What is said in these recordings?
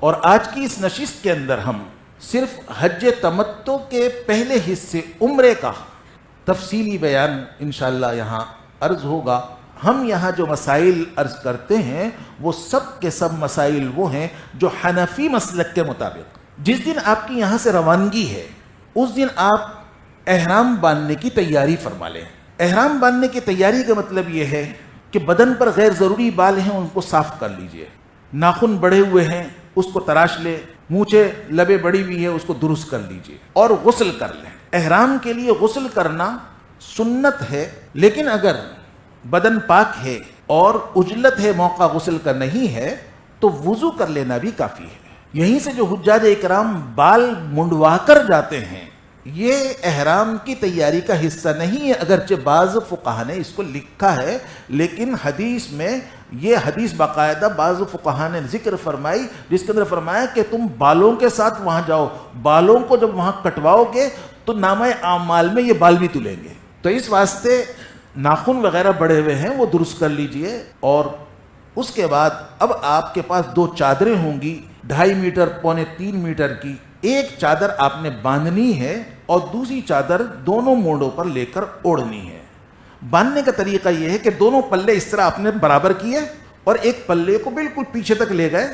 اور آج کی اس نشست کے اندر ہم صرف حج تمتع کے پہلے حصے عمرے کا تفصیلی بیان انشاءاللہ یہاں عرض ہوگا۔ ہم یہاں جو مسائل عرض کرتے ہیں وہ سب کے سب مسائل وہ ہیں جو حنفی مسلک کے مطابق، جس دن آپ کی یہاں سے روانگی ہے اس دن آپ احرام باندھنے کی تیاری فرما لیں۔ احرام باندھنے کی تیاری کا مطلب یہ ہے کہ بدن پر غیر ضروری بال ہیں ان کو صاف کر لیجئے، ناخن بڑھے ہوئے ہیں اس کو تراش لے، مونچھیں لبیں بڑی ہوئی ہے اس کو درست کر لیجئے اور غسل کر لیں۔ احرام کے لیے غسل کرنا سنت ہے، لیکن اگر بدن پاک ہے اور عجلت ہے، موقع غسل کا نہیں ہے تو وضو کر لینا بھی کافی ہے۔ یہیں سے جو حجاج اکرام بال منڈوا کر جاتے ہیں یہ احرام کی تیاری کا حصہ نہیں ہے، اگرچہ بعض فقہا نے اس کو لکھا ہے، لیکن حدیث میں یہ حدیث باقاعدہ بعض فقہا نے ذکر فرمائی، جس کے اندر فرمایا کہ تم بالوں کے ساتھ وہاں جاؤ، بالوں کو جب وہاں کٹواؤ گے تو نامہ اعمال میں یہ بال بھی تلیں گے۔ تو اس واسطے ناخن وغیرہ بڑے ہوئے ہیں وہ درست کر لیجئے، اور اس کے بعد اب آپ کے پاس 2 چادریں ہوں گی 2.5 میٹر پونے 3 میٹر کی، ایک چادر آپ نے باندھنی ہے اور دوسری چادر دونوں موڑوں پر لے کر اوڑھنی ہے۔ باندھنے کا طریقہ یہ ہے کہ دونوں پلے اس طرح آپ نے برابر کیے اور ایک پلے کو بالکل پیچھے تک لے گئے،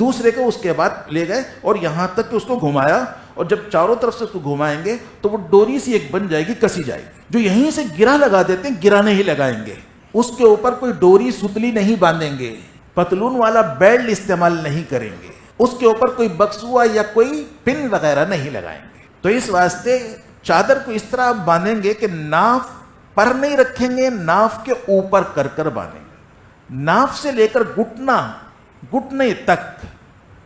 دوسرے کو اس کے بعد لے گئے اور یہاں تک کہ اس کو گھمایا، اور جب چاروں طرف سے اس کو گھمائیں گے تو وہ ڈوری سی ایک بن جائے گی، کسی جائے گی۔ جو یہیں سے گرہ لگا دیتے ہیں گرہ نہیں لگائیں گے، اس کے اوپر کوئی ڈوری ستلی نہیں باندھیں گے، پتلون والا بیلٹ استعمال نہیں کریں گے، اس کے اوپر کوئی بکسوا یا کوئی پن وغیرہ نہیں لگائیں گے۔ تو اس واسطے چادر کو اس طرح آپ باندھیں گے کہ ناف پر نہیں رکھیں گے، ناف کے اوپر کر کر باندھیں گے، ناف سے لے کر گھٹنے تک،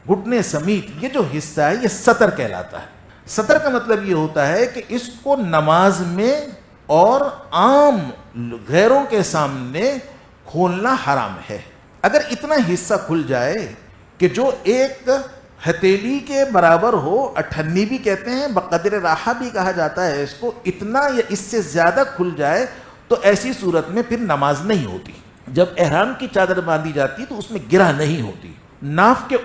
گھٹنے سمیت یہ جو حصہ ہے یہ سطر کہلاتا ہے۔ سطر کا مطلب یہ ہوتا ہے کہ اس کو نماز میں اور عام غیروں کے سامنے کھولنا حرام ہے۔ اگر اتنا حصہ کھل جائے کہ جو ایک ہتھیلی کے برابر ہو، اٹھنی بھی کہتے ہیں، بقدر راحہ بھی کہا جاتا ہے اس کو، اتنا یا اس سے زیادہ کھل جائے تو ایسی صورت میں پھر نماز نہیں ہوتی۔ جب احرام کی چادر باندھی جاتی تو اس میں گرہ نہیں ہوتی، ناف کے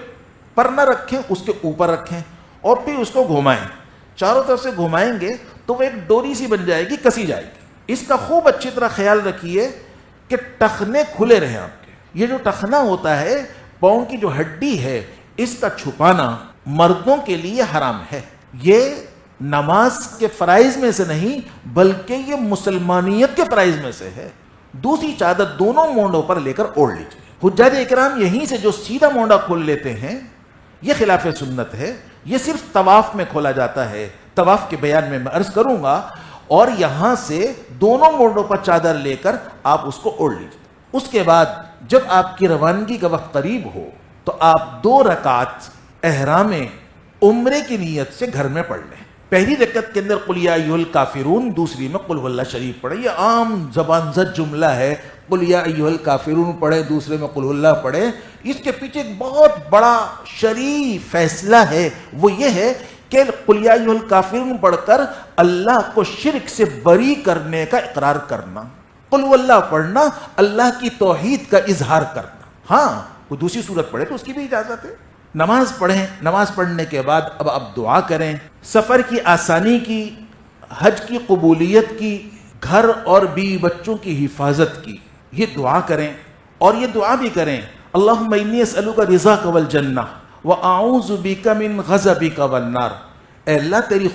پر نہ رکھیں، اس کے اوپر رکھیں اور پھر اس کو گھمائیں، چاروں طرف سے گھمائیں گے تو وہ ایک ڈوری سی بن جائے گی، کسی جائے گی۔ اس کا خوب اچھی طرح خیال رکھیے کہ ٹخنے کھلے رہیں آپ کے۔ یہ جو ٹخنا ہوتا ہے پاؤں کی جو ہڈی ہے اس کا چھپانا مردوں کے لیے حرام ہے۔ یہ نماز کے فرائض میں سے نہیں بلکہ یہ مسلمانیت کے فرائض میں سے ہے۔ دوسری چادر دونوں مونڈوں پر لے کر اوڑھ لیجیے۔ حجاج اکرام یہیں سے جو سیدھا مونڈا کھول لیتے ہیں یہ خلاف سنت ہے، یہ صرف طواف میں کھولا جاتا ہے، طواف کے بیان میں عرض کروں گا، اور یہاں سے دونوں مونڈوں پر چادر لے کر آپ اس کو اوڑھ لیجیے۔ اس کے بعد جب آپ کی روانگی کا وقت قریب ہو تو آپ 2 رکعت احرام عمرے کی نیت سے گھر میں پڑھ لیں۔ پہلی رکعت کے اندر قل یا ایھا الکافرون، دوسری میں قل هو اللہ شریف پڑھیں۔ یہ عام زبان زد جملہ ہے، قل یا ایھا الکافرون پڑھیں، دوسرے میں قل هو اللہ پڑھیں۔ اس کے پیچھے ایک بہت بڑا شریف فیصلہ ہے، وہ یہ ہے کہ قل یا ایھا الکافرون پڑھ کر اللہ کو شرک سے بری کرنے کا اقرار کرنا، قل هو اللہ پڑھنا اللہ کی توحید کا اظہار کرنا۔ ہاں کوئی دوسری صورت پڑھے تو اس کی بھی اجازت ہے۔ نماز پڑھیں، نماز پڑھنے کے بعد اب آپ دعا کریں، سفر کی آسانی کی، حج کی قبولیت کی، گھر اور بیوی بچوں کی حفاظت کی، یہ دعا کریں۔ اور یہ دعا بھی کریں اللہم انی اسألک رضاک والجنہ واعوذ بک من غضبک والنار، اے اللہ تیری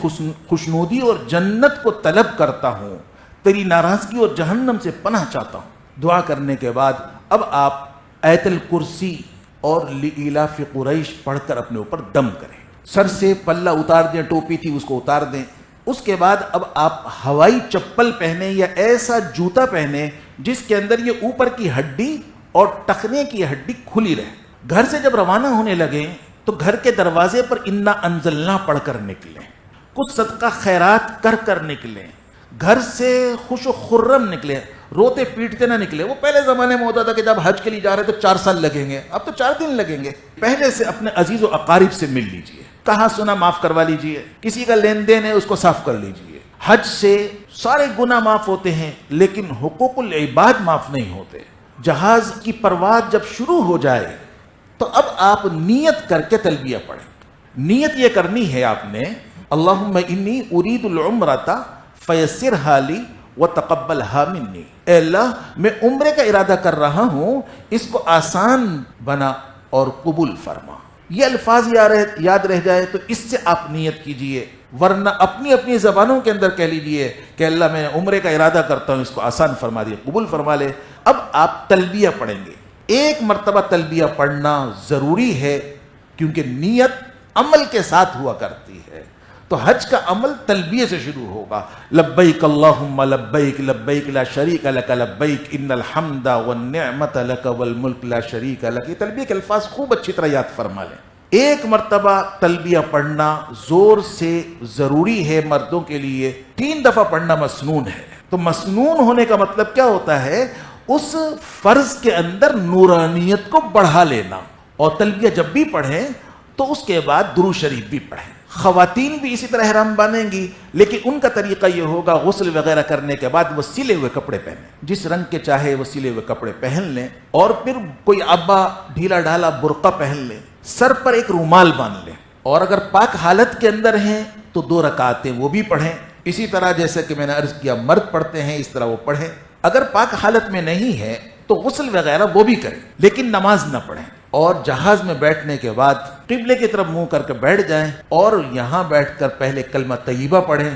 خوشنودی اور جنت کو طلب کرتا ہوں، تیری ناراضگی اور جہنم سے پناہ چاہتا ہوں۔ دعا کرنے کے بعد اب آپ آیت الکرسی اور لإلاف قریش پڑھ کر اپنے اوپر دم کریں، سر سے پلہ اتار دیں، ٹوپی تھی اس کو اتار دیں۔ اس کے بعد اب آپ ہوائی چپل پہنیں یا ایسا جوتا پہنیں جس کے اندر یہ اوپر کی ہڈی اور ٹخنے کی ہڈی کھلی رہے۔ گھر سے جب روانہ ہونے لگیں تو گھر کے دروازے پر انا انزلنا پڑھ کر نکلیں، کچھ صدقہ خیرات کر کر نکلیں، گھر سے خوش و خرم نکلیں، روتے پیٹتے نہ نکلے۔ وہ پہلے زمانے میں ہوتا تھا کہ جب حج کے لیے جا رہے تو 4 سال لگیں گے، اب تو 4 دن لگیں گے۔ پہلے سے اپنے عزیز و اقارب سے مل لیجئے، کہا سنا معاف کروا لیجئے، کسی کا لین دین ہے اس کو صاف کر لیجئے۔ حج سے سارے گناہ معاف ہوتے ہیں لیکن حقوق العباد معاف نہیں ہوتے۔ جہاز کی پرواز جب شروع ہو جائے تو اب آپ نیت کر کے تلبیہ پڑھیں. نیت یہ کرنی ہے آپ نے اللہم انی ارید العمرۃ فیسرھا لی وتقبلھا منی. اے اللہ میں عمرے کا ارادہ کر رہا ہوں، اس کو آسان بنا اور قبول فرما. یہ الفاظ یاد رہ جائے تو اس سے آپ نیت کیجئے، ورنہ اپنی اپنی زبانوں کے اندر کہہ لیجئے کہ اللہ میں عمرے کا ارادہ کرتا ہوں، اس کو آسان فرما دے، قبول فرما لے. اب آپ تلبیہ پڑھیں گے. ایک مرتبہ تلبیہ پڑھنا ضروری ہے کیونکہ نیت عمل کے ساتھ ہوا کرتی ہے. تو حج کا عمل تلبیہ سے شروع ہوگا. لبیک اللہم لبیک لبیک لا شریک لک لبیک ان الحمد والنعمت لک والملک لا شریک لک. یہ تلبیہ کے الفاظ خوب اچھی طرح یاد فرما لیں. ایک مرتبہ تلبیہ پڑھنا زور سے ضروری ہے مردوں کے لیے. 3 دفعہ پڑھنا مسنون ہے. تو مسنون ہونے کا مطلب کیا ہوتا ہے؟ اس فرض کے اندر نورانیت کو بڑھا لینا. اور تلبیہ جب بھی پڑھیں تو اس کے بعد درود شریف بھی پڑھیں. خواتین بھی اسی طرح احرام باندھیں گی، لیکن ان کا طریقہ یہ ہوگا غسل وغیرہ کرنے کے بعد وہ سلے ہوئے کپڑے پہنیں. جس رنگ کے چاہے وہ سلے ہوئے کپڑے پہن لیں، اور پھر کوئی عبا ڈھیلا ڈھالا برقع پہن لیں، سر پر ایک رومال باندھ لیں. اور اگر پاک حالت کے اندر ہیں تو 2 رکعتیں وہ بھی پڑھیں. اسی طرح جیسے کہ میں نے عرض کیا مرد پڑھتے ہیں اس طرح وہ پڑھیں. اگر پاک حالت میں نہیں ہے تو غسل وغیرہ وہ بھی کریں، لیکن نماز نہ پڑھیں. اور جہاز میں بیٹھنے کے بعد قبلے کی طرف منہ کر کے بیٹھ جائیں اور یہاں بیٹھ کر پہلے کلمہ طیبہ پڑھیں،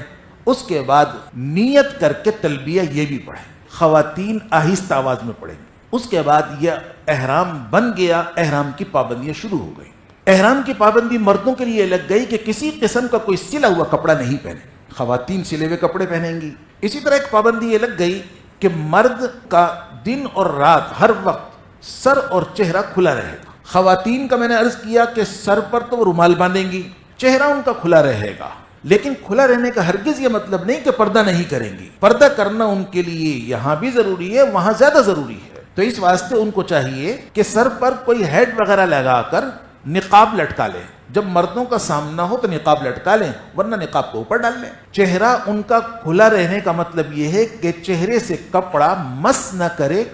اس کے بعد نیت کر کے تلبیہ یہ بھی پڑھیں. خواتین آہستہ آواز میں پڑھیں. اس کے بعد یہ احرام بن گیا. احرام کی پابندیاں شروع ہو گئی. احرام کی پابندی مردوں کے لیے لگ گئی کہ کسی قسم کا کوئی سلا ہوا کپڑا نہیں پہنے. خواتین سلے ہوئے کپڑے پہنیں گی. اسی طرح ایک پابندی یہ لگ گئی کہ مرد کا دن اور رات ہر وقت سر اور چہرہ کھلا رہے گا. خواتین کا میں نے عرض کیا کہ سر پر تو وہ رومال باندھیں گی، چہرہ ان کا کھلا رہے گا. لیکن کھلا رہنے کا ہرگز یہ مطلب نہیں کہ پردہ نہیں کریں گی. پردہ کرنا ان کے لیے یہاں بھی ضروری ہے، وہاں زیادہ ضروری ہے. تو اس واسطے ان کو چاہیے کہ سر پر کوئی ہیڈ وغیرہ لگا کر نقاب لٹکا لیں. جب مردوں کا سامنا ہو تو نقاب لٹکا لیں، ورنہ نقاب کو اوپر ڈال لیں. چہرہ ان کا کھلا رہنے کا مطلب یہ ہے کہ چہرے سے کپڑا مس نہ کرے،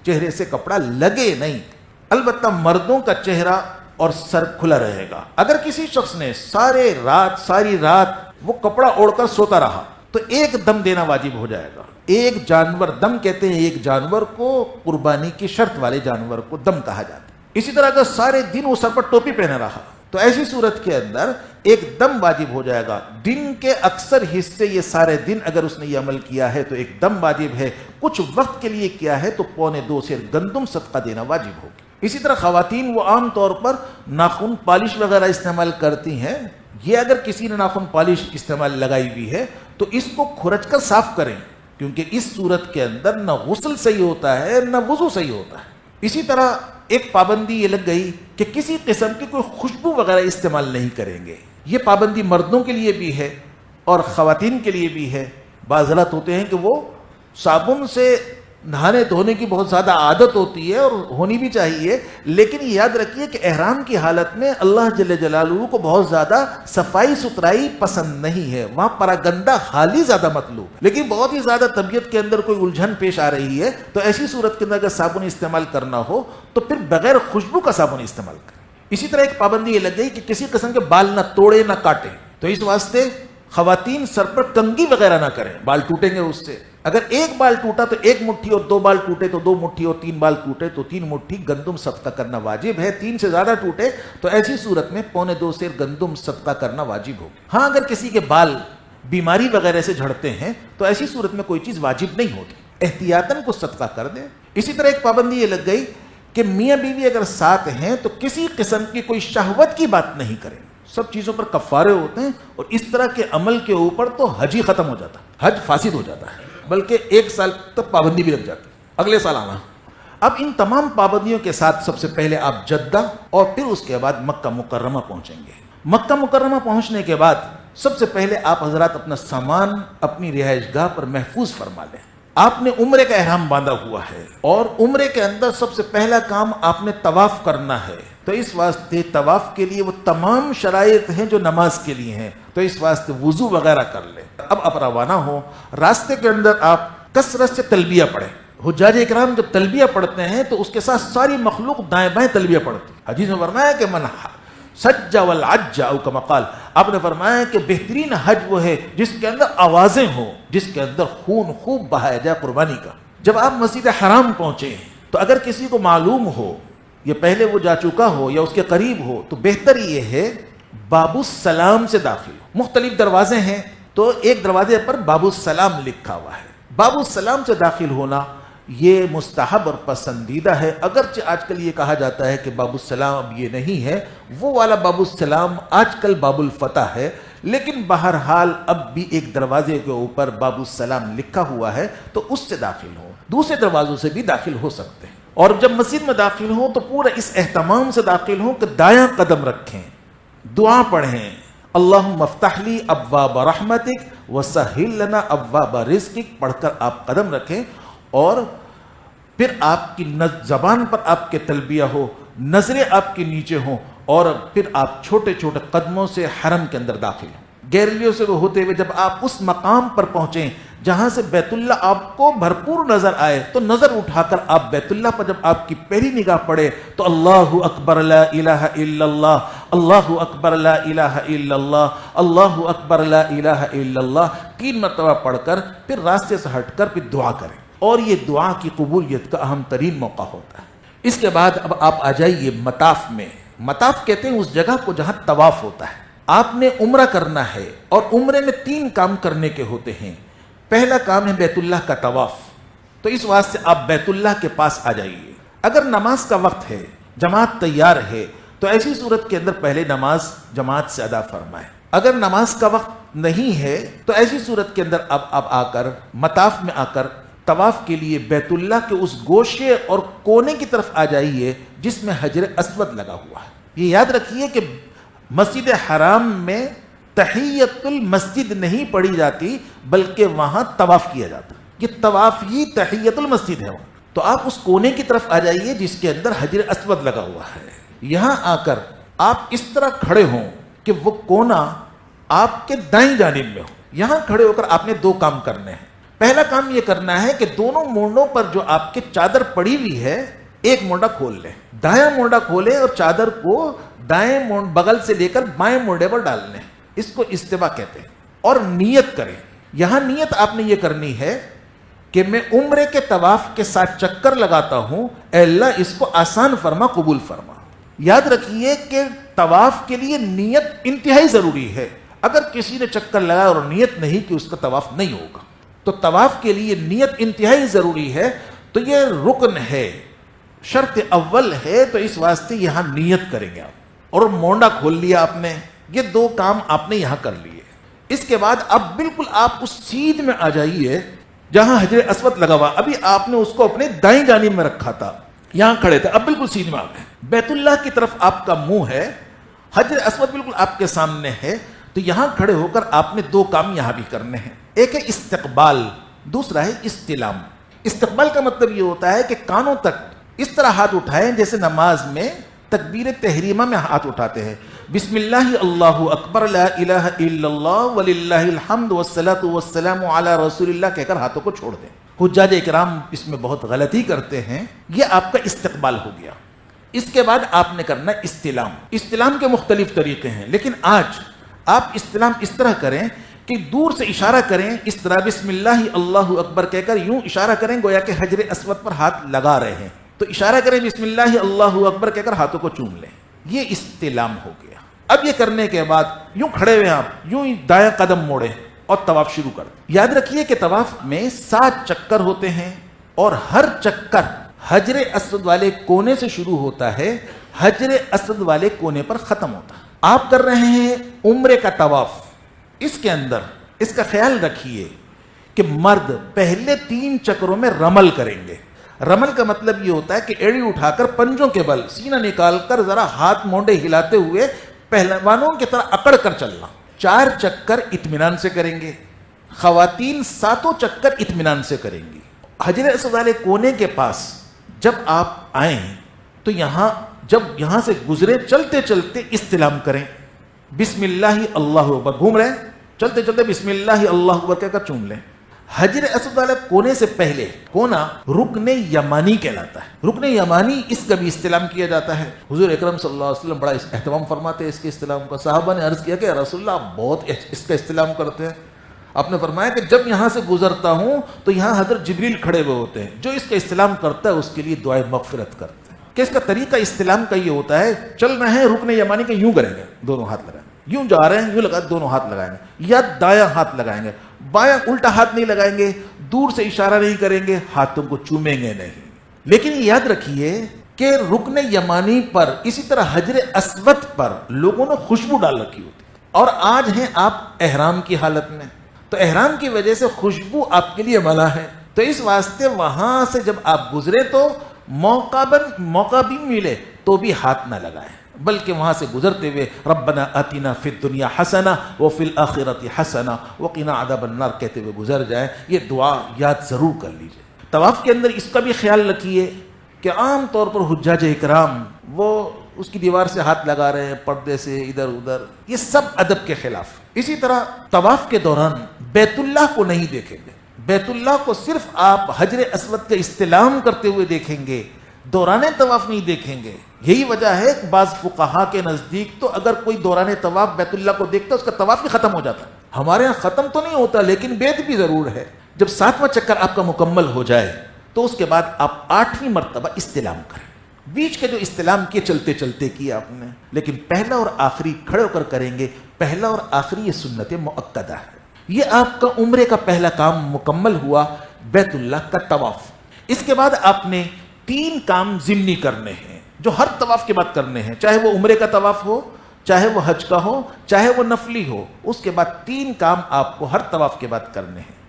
چہرے سے کپڑا لگے نہیں. البتہ مردوں کا چہرہ اور سر کھلا رہے گا. اگر کسی شخص نے ساری رات وہ کپڑا اوڑھ کر سوتا رہا تو ایک دم دینا واجب ہو جائے گا. ایک جانور دم کہتے ہیں، ایک جانور کو قربانی کی شرط والے جانور کو دم کہا جاتا ہے. اسی طرح اگر سارے دن وہ سر پر ٹوپی پہنے رہا تو ایسی صورت کے اندر ایک دم واجب ہو جائے گا. دن کے اکثر حصے یہ سارے دن اگر اس نے یہ عمل کیا ہے تو ایک دم واجب ہے. کچھ وقت کے لیے کیا ہے تو 1.25 سیر گندم صدقہ دینا واجب ہوگی. اسی طرح خواتین وہ عام طور پر ناخن پالش وغیرہ استعمال کرتی ہیں. یہ اگر کسی نے ناخن پالش استعمال لگائی ہوئی ہے تو اس کو کھرچ کر صاف کریں، کیونکہ اس صورت کے اندر نہ غسل صحیح ہوتا ہے نہ وضو صحیح ہوتا ہے. اسی طرح ایک پابندی یہ لگ گئی کہ کسی قسم کی کوئی خوشبو وغیرہ استعمال نہیں کریں گے. یہ پابندی مردوں کے لیے بھی ہے اور خواتین کے لیے بھی ہے. بعض حالات ہوتے ہیں کہ وہ صابن سے نہانے دھونے کی بہت زیادہ عادت ہوتی ہے اور ہونی بھی چاہیے، لیکن یاد رکھیے کہ احرام کی حالت میں اللہ جل جلالہ کو بہت زیادہ صفائی ستھرائی پسند نہیں ہے. وہاں پراگندہ حالی زیادہ مطلوب ہے. لیکن بہت ہی زیادہ طبیعت کے اندر کوئی الجھن پیش آ رہی ہے تو ایسی صورت کے اندر اگر صابن استعمال کرنا ہو تو پھر بغیر خوشبو کا صابن استعمال کریں. اسی طرح ایک پابندی یہ لگ گئی کہ کسی قسم کے بال نہ توڑے نہ کاٹیں. تو اس واسطے خواتین سر پر کنگھی وغیرہ نہ کریں، بال ٹوٹیں گے اس سے. اگر ایک بال ٹوٹا تو 1 مٹھی اور 2 بال ٹوٹے تو 2 مٹھی اور 3 بال ٹوٹے تو 3 مٹھی گندم صدقہ کرنا واجب ہے. 3 سے زیادہ ٹوٹے تو ایسی صورت میں 1.25 سیر گندم صدقہ کرنا واجب ہوگا. ہاں اگر کسی کے بال بیماری وغیرہ سے جھڑتے ہیں تو ایسی صورت میں کوئی چیز واجب نہیں ہوتی، احتیاطاً کو صدقہ کر دیں. اسی طرح ایک پابندی یہ لگ گئی کہ میاں بیوی اگر ساتھ ہیں تو کسی قسم کی کوئی شہوت کی بات نہیں کریں. سب چیزوں پر کفارے ہوتے ہیں اور اس طرح کے عمل کے اوپر تو حج ہی ختم ہو جاتا ہے، حج فاسد ہو جاتا ہے، بلکہ 1 سال تک پابندی بھی لگ جاتی ہے، اگلے سال آنا. اب ان تمام پابندیوں کے ساتھ سب سے پہلے آپ جدہ اور پھر اس کے بعد مکہ مکرمہ پہنچیں گے. مکہ مکرمہ پہنچنے کے بعد سب سے پہلے آپ حضرات اپنا سامان اپنی رہائش گاہ پر محفوظ فرما لیں. آپ نے عمرے کا احرام باندھا ہوا ہے اور عمرے کے اندر سب سے پہلا کام آپ نے طواف کرنا ہے. تو اس واسطے طواف کے لیے وہ تمام شرائط ہیں جو نماز کے لیے ہیں. تو اس واسطے وضو وغیرہ کر لیں. اب آپ روانہ ہوں، راستے کے اندر آپ کثرت سے تلبیہ پڑھیں. حجاج اکرام جب تلبیہ پڑھتے ہیں تو اس کے ساتھ ساری مخلوق دائیں بائیں تلبیہ پڑھتی ہے۔ حدیث میں فرمایا کہ من سج والعج او کما قال، آپ نے فرمایا کہ بہترین حج وہ ہے جس کے اندر آوازیں ہوں، جس کے اندر خون خوب بہایا جائے قربانی کا۔ جب آپ مسجد حرام پہنچے تو اگر کسی کو معلوم ہو یا پہلے وہ جا چکا ہو یا اس کے قریب ہو تو بہتر یہ ہے باب السلام سے داخل ہو۔ مختلف دروازے ہیں تو ایک دروازے پر باب السلام لکھا ہوا ہے، باب السلام سے داخل ہونا یہ مستحب اور پسندیدہ ہے، اگرچہ آج کل یہ کہا جاتا ہے کہ باب السلام اب یہ نہیں ہے، وہ والا باب السلام آج کل باب الفتح ہے، لیکن بہرحال اب بھی ایک دروازے کے اوپر باب السلام لکھا ہوا ہے تو اس سے داخل ہو، دوسرے دروازوں سے بھی داخل ہو سکتے ہیں۔ اور جب مسجد میں داخل ہو تو پورا اس اہتمام سے داخل ہو کہ دایاں قدم رکھیں، دعا پڑھیں، اللہم افتح لی ابواب رحمتک وسہل لنا ابواب رزقک پڑھ کر آپ قدم رکھیں، اور پھر آپ کی زبان پر آپ کے تلبیہ ہو، نظریں آپ کے نیچے ہوں، اور پھر آپ چھوٹے چھوٹے قدموں سے حرم کے اندر داخل ہوں۔ گیلریوں سے ہوتے ہوئے جب آپ اس مقام پر پہنچیں جہاں سے بیت اللہ آپ کو بھرپور نظر آئے تو نظر اٹھا کر آپ بیت اللہ پر جب آپ کی پہلی نگاہ پڑے تو اللہ اکبر لا الہ الا اللہ، اللہ اکبر لا الہ الا اللہ، اللہ اکبر لا الہ الا اللہ 3 مرتبہ پڑھ کر پھر راستے سے ہٹ کر پھر دعا کریں، اور یہ دعا کی قبولیت کا اہم ترین موقع ہوتا ہے۔ اس کے بعد اب آپ آ جائیے مطاف میں۔ مطاف کہتے ہیں اس جگہ کو جہاں طواف ہوتا ہے۔ آپ نے عمرہ کرنا ہے اور عمرے میں 3 کام کرنے کے ہوتے ہیں۔ پہلا کام ہے بیت اللہ کا طواف، تو اس واسطے آپ بیت اللہ کے پاس آ جائیے۔ اگر نماز کا وقت ہے، جماعت تیار ہے، تو ایسی صورت کے اندر پہلے نماز جماعت سے ادا فرمائیں۔ اگر نماز کا وقت نہیں ہے تو ایسی صورت کے اندر آپ آ کر مطاف میں آ کر طواف کے لیے بیت اللہ کے اس گوشے اور کونے کی طرف آ جائیے جس میں حجر اسود لگا ہوا ہے۔ یہ یاد رکھیے کہ مسجد حرام میں تحیت المسجد نہیں پڑھی جاتی بلکہ وہاں طواف کیا جاتا، یہ طواف ہی تحیت المسجد ہے۔ تو آپ اس کونے کی طرف آ جائیے جس کے اندر حجر اسود لگا ہوا ہے۔ یہاں آ کر آپ اس طرح کھڑے ہوں کہ وہ کونا آپ کے دائیں جانب میں ہو۔ یہاں کھڑے ہو کر آپ نے 2 کام کرنے ہیں۔ پہلا کام یہ کرنا ہے کہ دونوں مونڈوں پر جو آپ کے چادر پڑی ہوئی ہے ایک مونڈا کھول لیں، دایاں مونڈا کھولیں اور چادر کو دائیں بغل سے لے کر بائیں مونڈے پر ڈال لیں، اس کو استوا کہتے ہیں، اور نیت کریں۔ یہاں نیت آپ نے یہ کرنی ہے کہ میں عمرے کے طواف کے ساتھ چکر لگاتا ہوں، اے اللہ اس کو آسان فرما، قبول فرما۔ یاد رکھیے کہ طواف کے لیے نیت انتہائی ضروری ہے، اگر کسی نے چکر لگایا اور نیت نہیں کہ اس کا طواف نہیں ہوگا۔ تو طواف کے لیے نیت انتہائی ضروری ہے، تو یہ رکن ہے، شرط اول ہے، تو اس واسطے یہاں نیت کریں گے آپ۔ اور مونڈا کھول لیا آپ نے، یہ 2 کام آپ نے یہاں کر لیے۔ اس کے بعد اب بالکل آپ اس سیدھ میں آ جائیے جہاں حجر اسود لگا ہوا، ابھی آپ نے اس کو اپنے دائیں جانب میں رکھا تھا، یہاں کھڑے تھے، اب بالکل سیدھ میں آ گئے، بیت اللہ کی طرف آپ کا منہ ہے، حجر اسود بالکل آپ کے سامنے ہے، تو یہاں کھڑے ہو کر آپ نے 2 کام یہاں بھی کرنے ہیں۔ ایک ہے استقبال، دوسرا ہے استلام۔ استقبال کا مطلب یہ ہوتا ہے کہ کانوں تک اس طرح ہاتھ اٹھائیں جیسے نماز میں تکبیر تحریمہ میں ہاتھ اٹھاتے ہیں، بسم اللہ اللہ اکبر لا الہ الا اللہ وللہ الحمد والصلاۃ والسلام علی رسول اللہ کہہ کر ہاتھوں کو چھوڑ دیں۔ حجاج اکرام اس میں بہت غلطی کرتے ہیں، یہ آپ کا استقبال ہو گیا۔ اس کے بعد آپ نے کرنا استلام۔ استلام کے مختلف طریقے ہیں، لیکن آج آپ استلام اس طرح کریں کہ دور سے اشارہ کریں، اس طرح بسم اللہ اللہ اکبر کہہ کر یوں اشارہ کریں گویا کہ حجر اسود پر ہاتھ لگا رہے ہیں، تو اشارہ کریں بسم اللہ اللہ اکبر کہہ کر ہاتھوں کو چوم لیں، یہ استلام ہو گیا۔ اب یہ کرنے کے بعد یوں کھڑے ہوئے آپ یوں ہی دایاں قدم موڑیں اور طواف شروع کر دیں۔ یاد رکھیے کہ طواف میں 7 چکر ہوتے ہیں اور ہر چکر حجر اسود والے کونے سے شروع ہوتا ہے، حجر اسود والے کونے پر ختم ہوتا ہے۔ آپ کر رہے ہیں عمرے کا طواف، اس کے اندر اس کا خیال رکھیے کہ مرد پہلے 3 چکروں میں رمل کریں گے۔ رمل کا مطلب یہ ہوتا ہے کہ ایڑی اٹھا کر پنجوں کے بل سینہ نکال کر ذرا ہاتھ مونڈے ہلاتے ہوئے پہلوانوں کی طرح اکڑ کر چلنا۔ 4 چکر اطمینان سے کریں گے، خواتین 7 چکر اطمینان سے کریں گی۔ حجر اسود والے کونے کے پاس جب آپ آئیں تو جب یہاں سے گزرے چلتے چلتے استلام کریں، بسم اللہ اللہ اکبر، گھوم رہے چلتے چلتے بسم اللہ اللہ اکبر کہہ کر چوم لیں۔ حجر اسود والے کونے سے پہلے کونا رکن یمانی کہلاتا ہے. رکن یمانی اس کا بھی استلام کیا جاتا ہے. حضور اکرم صلی اللہ علیہ وسلم بڑا اہتمام فرماتے ہیں اس کے استلام کا. صحابہ نے عرض کیا کہ رسول اللہ آپ بہت اس کا استلام کرتے ہیں. آپ نے فرمایا کہ جب یہاں سے گزرتا ہوں تو یہاں حضرت جبریل کھڑے ہوئے ہوتے ہیں, جو اس کا استلام کرتا ہے اس کے لیے دعائے مغفرت کرتے ہیں. کہ اس کا طریقہ استلام کا یہ ہوتا ہے, چل رہے ہیں رکن یمانی کے یوں کریں گے, دونوں ہاتھ لگائیں گے, یوں جا رہے ہیں یوں لگا دونوں ہاتھ لگائیں گے, یا دایاں ہاتھ لگائیں گے, بایاں الٹا ہاتھ نہیں لگائیں گے, دور سے اشارہ نہیں کریں گے, ہاتھوں کو چومیں گے نہیں. لیکن یاد رکھیے کہ رکن یمانی پر اسی طرح حجر اسود پر لوگوں نے خوشبو ڈال رکھی ہوتی ہے, اور آج ہیں آپ احرام کی حالت میں, تو احرام کی وجہ سے خوشبو آپ کے لیے منع ہے. تو اس واسطے وہاں سے جب آپ گزرے تو موقع بھی ملے تو بھی ہاتھ نہ لگائیں, بلکہ وہاں سے گزرتے ہوئے ربنا آتنا فی الدنیا حسنہ وفی الآخرۃ حسنہ وقنا عذاب النار کہتے ہوئے گزر جائیں. یہ دعا یاد ضرور کر لیجیے. طواف کے اندر اس کا بھی خیال رکھیے کہ عام طور پر حجاج اکرام وہ اس کی دیوار سے ہاتھ لگا رہے ہیں, پردے سے ادھر ادھر, یہ سب ادب کے خلاف. اسی طرح طواف کے دوران بیت اللہ کو نہیں دیکھیں گے. بیت اللہ کو صرف آپ حجر اسود کا استلام کرتے ہوئے دیکھیں گے, دوران طواف نہیں دیکھیں گے. یہی وجہ ہے کہ بعض فقہا کے نزدیک تو اگر کوئی دوران طواف بیت اللہ کو دیکھتا ہے اس کا طواف بھی ختم ہو جاتا ہے. ہمارے ہاں ختم تو نہیں ہوتا, لیکن بیت بھی ضرور ہے. جب 7واں چکر آپ کا مکمل ہو جائے تو اس کے بعد آپ 8ویں مرتبہ استلام کریں. بیچ کے جو استلام کیے چلتے چلتے کیا آپ نے, لیکن پہلا اور آخری کھڑے ہو کر کریں گے. پہلا اور آخری یہ سنت مؤکدہ ہے. یہ آپ کا عمرے کا پہلا کام مکمل ہوا, بیت اللہ کا طواف. اس کے بعد آپ نے 3 کام ضمنی کرنے ہیں جو ہر طواف کے بعد کرنے ہیں, چاہے وہ عمرے کا طواف ہو, چاہے وہ حج کا ہو, چاہے وہ نفلی ہو. اس کے بعد 3 کام آپ کو ہر طواف کے بعد کرنے ہیں.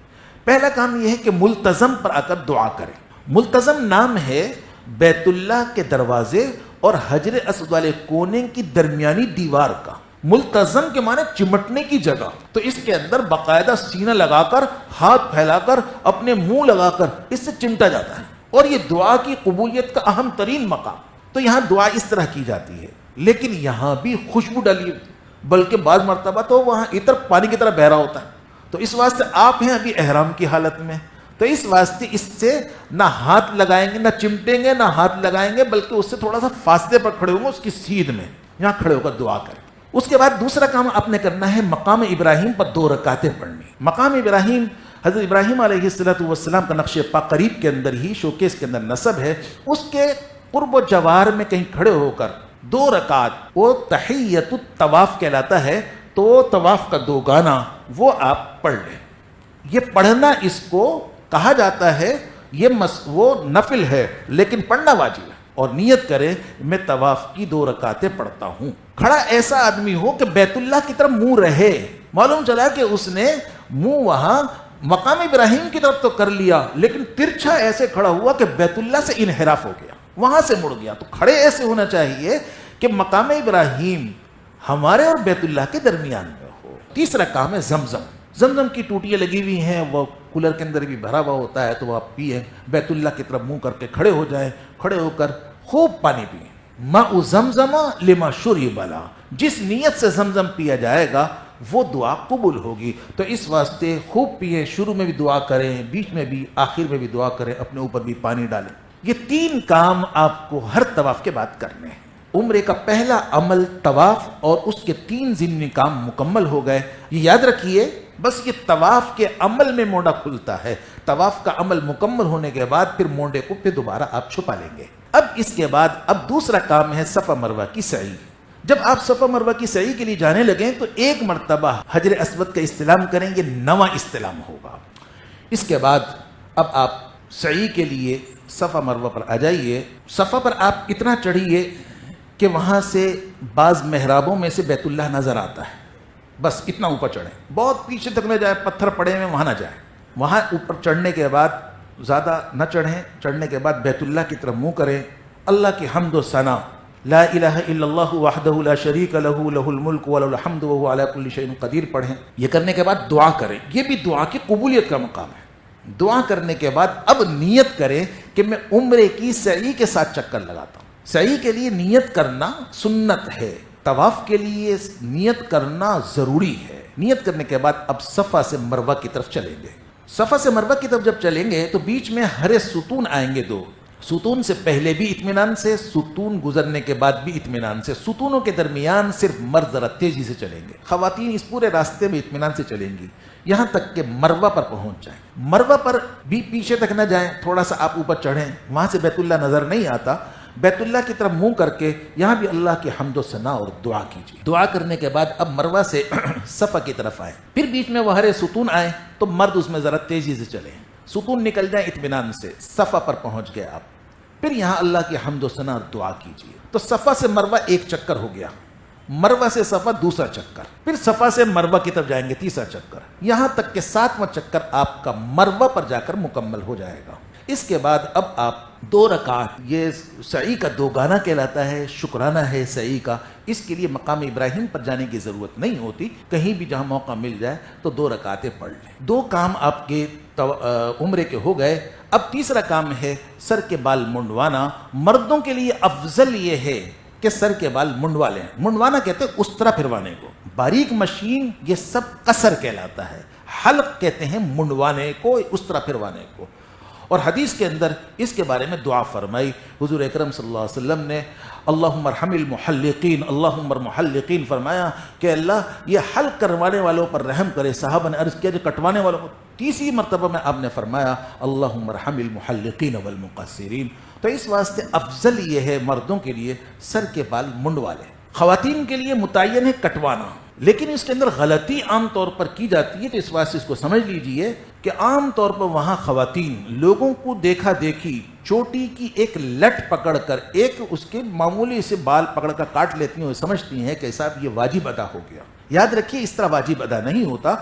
پہلا کام یہ ہے کہ ملتزم پر آ کر دعا کریں. ملتزم نام ہے بیت اللہ کے دروازے اور حجر اسود والے کونے کی درمیانی دیوار کا. ملتزم کے معنی چمٹنے کی جگہ, تو اس کے اندر باقاعدہ سینہ لگا کر, ہاتھ پھیلا کر, اپنے منہ لگا کر اس سے چمٹا جاتا ہے. اور یہ دعا کی قبولیت کا اہم ترین مقام. تو یہاں دعا اس طرح کی جاتی ہے, لیکن یہاں بھی خوشبو ڈالی, بلکہ بعض مرتبہ تو وہاں عطر پانی کی طرح بہ رہا ہوتا ہے. تو اس واسطے آپ ہیں ابھی احرام کی حالت میں, تو اس واسطے اس سے نہ ہاتھ لگائیں گے, نہ چمٹیں گے, نہ ہاتھ لگائیں گے, بلکہ اس سے تھوڑا سا فاصلے پر کھڑے ہوں گے, اس کی سیدھ میں یہاں کھڑے ہو کر دعا کریں. اس کے بعد دوسرا کام آپ نے کرنا ہے مقام ابراہیم پر 2 رکعتیں پڑھنی. مقام ابراہیم حضرت ابراہیم علیہ السلام کا نقش پا قریب کے اندر ہی شوکیس کے اندر نصب ہے. اس کے قرب و جوار میں کہیں کھڑے ہو کر 2 رکعت, وہ تحیت الطواف کہلاتا ہے. تو طواف کا 2 گانا وہ آپ پڑھ لیں. یہ پڑھنا اس کو کہا جاتا ہے, یہ وہ نفل ہے لیکن پڑھنا واجب ہے. اور نیت کرے میں طواف کی 2 رکعتیں پڑھتا ہوں. کھڑا ایسا آدمی ہو کہ بیت اللہ کی طرف منہ رہے. معلوم چلا کہ اس نے منہ وہاں مقام ابراہیم کی طرف تو کر لیا, لیکن ترچھا ایسے کھڑا ہوا کہ بیت اللہ سے انحراف ہو گیا, وہاں سے مڑ گیا. تو کھڑے ایسے ہونا چاہیے کہ مقام ابراہیم ہمارے اور بیت اللہ کے درمیان میں ہو. تیسرا کام ہے زمزم. زمزم کی ٹوٹیاں لگی ہوئی ہیں, وہ کولر کے اندر بھی بھرا ہوا ہوتا ہے, تو وہ آپ پیئیں. بیت اللہ کی طرف منہ کر کے کھڑے ہو جائیں, کھڑے ہو کر خوب پانی پئیں. ماء زمزم لما شرب له, جس نیت سے زمزم پیا جائے گا وہ دعا قبول ہوگی. تو اس واسطے خوب پیئیں, شروع میں بھی دعا کریں, بیچ میں بھی, آخر میں بھی دعا کریں, اپنے اوپر بھی پانی ڈالیں. یہ 3 کام آپ کو ہر طواف کے بعد کرنے ہیں. عمرے کا پہلا عمل طواف اور اس کے 3 ضمنی کام مکمل ہو گئے. یہ یاد رکھیے, بس یہ طواف کے عمل میں مونڈا کھلتا ہے. طواف کا عمل مکمل ہونے کے بعد پھر مونڈے کو پھر دوبارہ آپ چھپا لیں گے. اب اس کے بعد اب دوسرا کام ہے صفا مروہ کی سعی. جب آپ صفا مروہ کی سعی کے لیے جانے لگیں تو 1 مرتبہ حجر اسود کا استلام کریں, یہ 9واں استلام ہوگا. اس کے بعد اب آپ سعی کے لیے صفا مروہ پر آ جائیے. صفا پر آپ اتنا چڑھیے کہ وہاں سے بعض محرابوں میں سے بیت اللہ نظر آتا ہے, بس اتنا اوپر چڑھیں. بہت پیچھے تک نہ جائیں, پتھر پڑے ہوئے وہاں نہ جائیں. وہاں اوپر چڑھنے کے بعد زیادہ نہ چڑھیں. چڑھنے کے بعد بیت اللہ کی طرف منہ کریں, اللہ کی حمد و ثنا, لا الہ الا اللہ وحدہ لا شریک لہ لہ الملک ولہ الحمد وہو علی کل شیء قدیر پڑھیں. یہ کرنے کے بعد دعا کریں. یہ بھی دعا کی قبولیت کا مقام ہے. دعا کرنے کے بعد اب نیت کریں کہ میں عمرے کی سعی کے ساتھ چکر لگاتا ہوں. سعی کے لیے نیت کرنا سنت ہے, طواف کے لیے نیت کرنا ضروری ہے. نیت کرنے کے بعد اب صفا سے مروہ کی طرف چلیں گے. صفا سے مروہ کی طرف جب چلیں گے تو بیچ میں ہرے ستون آئیں گے دو. ستون سے پہلے بھی اطمینان سے, ستون گزرنے کے بعد بھی اطمینان سے. ستونوں کے درمیان صرف مرد ذرا تیزی سے چلیں گے, خواتین اس پورے راستے میں اطمینان سے چلیں گی یہاں تک کہ مروہ پر پہنچ جائیں. مروہ پر بھی پیچھے تک نہ جائیں, تھوڑا سا آپ اوپر چڑھیں, وہاں سے بیت اللہ نظر نہیں آتا. بیت اللہ کی طرف منہ کر کے یہاں بھی اللہ کی حمد و ثنا اور دعا کیجیے. دعا کرنے کے بعد اب مروہ سے صفا کی طرف آئیں, پھر بیچ میں وہ ہرے ستون آئیں تو مرد اس میں ذرا تیزی سے چلیں, ستون نکل جائیں اطمینان سے, صفا پر پہنچ گئے آپ. پھر یہاں اللہ کی حمد و ثنا اور دعا کیجیے. تو صفا سے مروہ ایک چکر ہو گیا, مروہ سے صفا دوسرا چکر, پھر صفا سے مروہ کی طرف جائیں گے تیسرا چکر, یہاں تک کہ 7واں چکر آپ کا مروہ پر جا کر مکمل ہو جائے گا. اس کے بعد اب آپ 2 رکعت, یہ سعی کا 2 گانا کہلاتا ہے, شکرانہ ہے سعی کا, اس کے لیے مقام ابراہیم پر جانے کی ضرورت نہیں ہوتی, کہیں بھی جہاں موقع مل جائے تو 2 رکعتیں پڑھ لیں. 2 کام آپ کے عمرے کے ہو گئے. اب تیسرا کام ہے سر کے بال منڈوانا. مردوں کے لیے افضل یہ ہے کہ سر کے بال منڈوا لیں. منڈوانا کہتے ہیں اس طرح پھروانے کو, باریک مشین یہ سب قصر کہلاتا ہے, حلق کہتے ہیں منڈوانے کو, اس طرح پھروانے کو. اور حدیث کے اندر اس کے بارے میں دعا فرمائی حضور اکرم صلی اللہ علیہ وسلم نے, اللہم ارحم المحلقین, اللہم المحلقین فرمایا کہ اللہ یہ حلق کروانے والوں پر رحم کرے. صحابہ نے عرض کیا جو کٹوانے والوں پر. تیسری مرتبہ میں آپ نے فرمایا اللہم ارحم المحلقین والمقصرین. تو اس واسطے افضل یہ ہے مردوں کے لیے سر کے بال منڈوا لیں. خواتین کے لیے متعین ہے کٹوانا, لیکن اس کے اندر غلطی عام طور پر کی جاتی ہے. تو اس واسطے اس کو سمجھ لیجئے کہ عام طور پر وہاں خواتین لوگوں کو دیکھا دیکھی چوٹی کی ایک لٹ پکڑ کر ایک اس کے معمولی سے بال پکڑ کر کاٹ لیتی ہیں, سمجھتی ہیں کہ صاحب یہ واجب ادا ہو گیا. یاد رکھیے اس طرح واجب ادا نہیں ہوتا.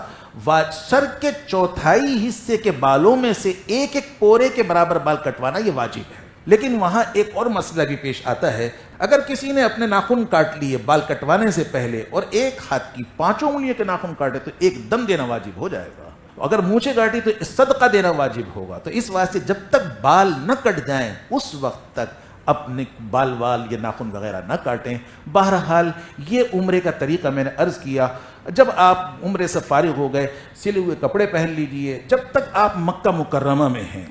سر کے 1/4 حصے کے بالوں میں سے ایک پورے کے برابر بال کٹوانا یہ واجب ہے. لیکن وہاں ایک اور مسئلہ بھی پیش آتا ہے. اگر کسی نے اپنے ناخن کاٹ لیے بال کٹوانے سے پہلے اور ایک ہاتھ کی 5 انگلیوں کے ناخن کاٹے تو ایک دم دینا واجب ہو جائے گا. اگر مونچھیں کاٹی تو صدقہ دینا واجب ہوگا. تو اس واسطے جب تک بال نہ کٹ جائیں اس وقت تک اپنے بال یا ناخن وغیرہ نہ کاٹیں. بہرحال یہ عمرے کا طریقہ میں نے عرض کیا. جب آپ عمرے سے فارغ ہو گئے سلے ہوئے کپڑے پہن لیجئے. جب تک آپ مکہ مکرمہ میں ہیں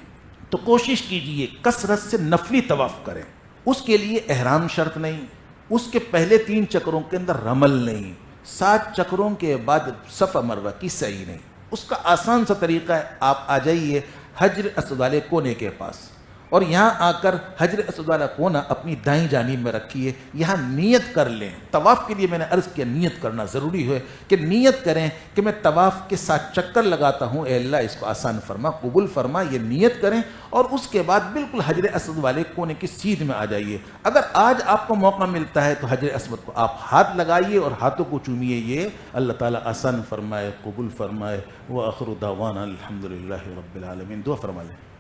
تو کوشش کیجئے کثرت سے نفلی طواف کریں. اس کے لیے احرام شرط نہیں, اس کے پہلے 3 چکروں کے اندر رمل نہیں, 7 چکروں کے بعد صفا مروہ کی سعی نہیں. اس کا آسان سا طریقہ ہے, آپ آ جائیے حجر اسود والے کونے کے پاس اور یہاں آ کر حجر اسود والا کونا اپنی دائیں جانب میں رکھیے, یہاں نیت کر لیں. طواف کے لیے میں نے عرض کیا نیت کرنا ضروری ہے کہ نیت کریں کہ میں طواف کے 7 چکر لگاتا ہوں, اے اللہ اس کو آسان فرما, قبول فرما. یہ نیت کریں اور اس کے بعد بالکل حجر اسود والے کونے کی سیدھ میں آ جائیے. اگر آج آپ کو موقع ملتا ہے تو حجر اسود کو آپ ہاتھ لگائیے اور ہاتھوں کو چومیے. یہ اللہ تعالیٰ آسان فرمائے, قبول فرمائے. وآخر دعوانا الحمدللہ رب العالمین. دعا فرما لیں.